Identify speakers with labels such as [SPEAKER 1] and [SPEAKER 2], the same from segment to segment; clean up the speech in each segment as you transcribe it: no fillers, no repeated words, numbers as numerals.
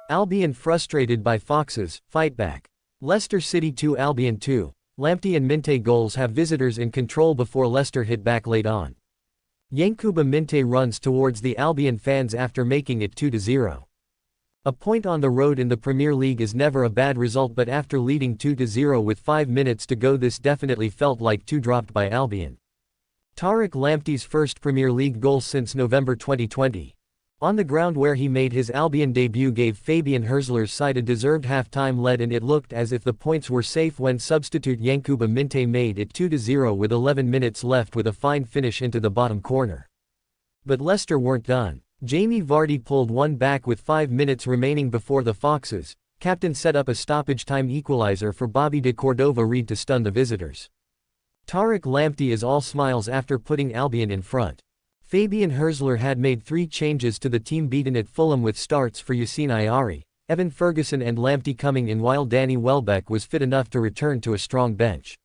[SPEAKER 1] Albion frustrated by Foxes, fight back. Leicester City 2 Albion 2. Lamptey and Minteh goals have visitors in control before Leicester hit back late on. Yankuba Minteh runs towards the Albion fans after making it 2-0. A point on the road in the Premier League is never a bad result, but after leading 2-0 with 5 minutes to go, this definitely felt like 2 dropped by Albion. Tariq Lamptey's first Premier League goal since November 2020. On the ground where he made his Albion debut gave Fabian Hurzeler's side a deserved half-time lead, and it looked as if the points were safe when substitute Yankuba Minteh made it 2-0 with 11 minutes left with a fine finish into the bottom corner. But Leicester weren't done. Jamie Vardy pulled one back with 5 minutes remaining before the Foxes' captain set up a stoppage-time equaliser for Bobby De Cordova-Reid to stun the visitors. Tariq Lamptey is all smiles after putting Albion in front. Fabian Hurzeler had made 3 changes to the team beaten at Fulham, with starts for Yassine Ayari, Evan Ferguson and Lamptey coming in, while Danny Welbeck was fit enough to return to a strong bench.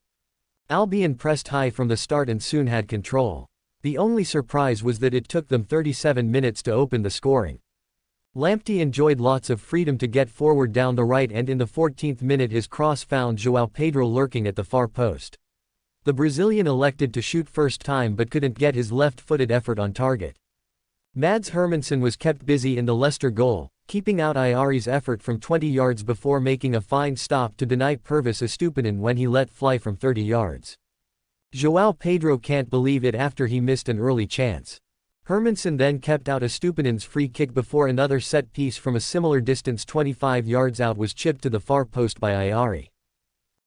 [SPEAKER 1] Albion pressed high from the start and soon had control. The only surprise was that it took them 37 minutes to open the scoring. Lamptey enjoyed lots of freedom to get forward down the right, and in the 14th minute his cross found João Pedro lurking at the far post. The Brazilian elected to shoot first time but couldn't get his left-footed effort on target. Mads Hermansen was kept busy in the Leicester goal, keeping out Ayari's effort from 20 yards before making a fine stop to deny Pervis Estupinan when he let fly from 30 yards. João Pedro can't believe it after he missed an early chance. Hermansen then kept out Estupinan's free kick before another set piece from a similar distance 25 yards out was chipped to the far post by Ayari.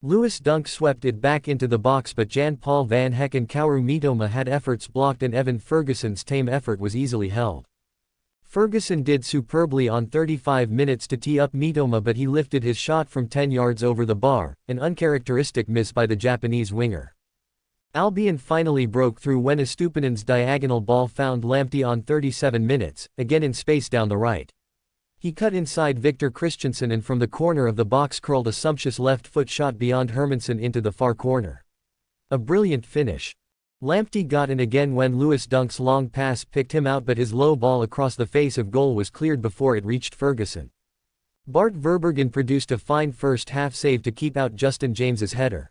[SPEAKER 1] Lewis Dunk swept it back into the box, but Jan-Paul van Heck and Kaoru Mitoma had efforts blocked, and Evan Ferguson's tame effort was easily held. Ferguson did superbly on 35 minutes to tee up Mitoma, but he lifted his shot from 10 yards over the bar, an uncharacteristic miss by the Japanese winger. Albion finally broke through when Estupinan's diagonal ball found Lamptey on 37 minutes, again in space down the right. He cut inside Victor Christensen and from the corner of the box curled a sumptuous left-foot shot beyond Hermansen into the far corner. A brilliant finish. Lamptey got in again when Lewis Dunk's long pass picked him out, but his low ball across the face of goal was cleared before it reached Ferguson. Bart Verbruggen produced a fine first-half save to keep out Justin James's header.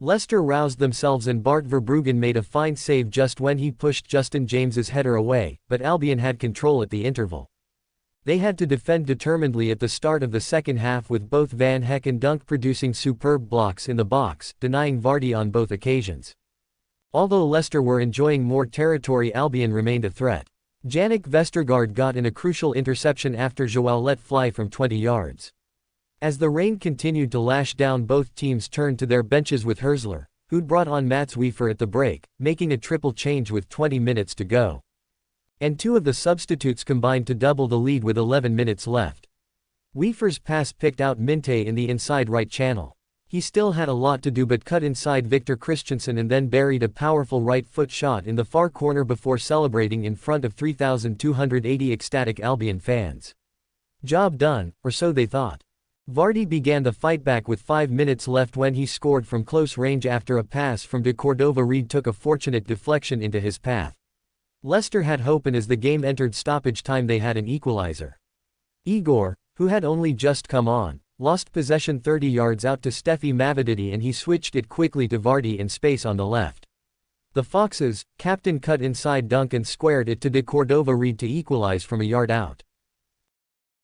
[SPEAKER 1] Leicester roused themselves and Bart Verbruggen made a fine save just when he pushed Justin James's header away, but Albion had control at the interval. They had to defend determinedly at the start of the second half, with both Van Heck and Dunk producing superb blocks in the box, denying Vardy on both occasions. Although Leicester were enjoying more territory, Albion remained a threat. Jannik Vestergaard got in a crucial interception after João let fly from 20 yards. As the rain continued to lash down, both teams turned to their benches, with Hurzeler, who'd brought on Mats Wiefer at the break, making a triple change with 20 minutes to go. And 2 of the substitutes combined to double the lead with 11 minutes left. Wiefer's pass picked out Minteh in the inside right channel. He still had a lot to do, but cut inside Victor Christensen and then buried a powerful right-foot shot in the far corner before celebrating in front of 3,280 ecstatic Albion fans. Job done, or so they thought. Vardy began the fight back with 5 minutes left when he scored from close range after a pass from De Cordova-Reid took a fortunate deflection into his path. Leicester had hope, and as the game entered stoppage time they had an equalizer. Igor, who had only just come on, lost possession 30 yards out to Steffi Mavididi, and he switched it quickly to Vardy in space on the left. The Foxes' captain cut inside Dunk and squared it to De Cordova-Reid to equalize from a yard out.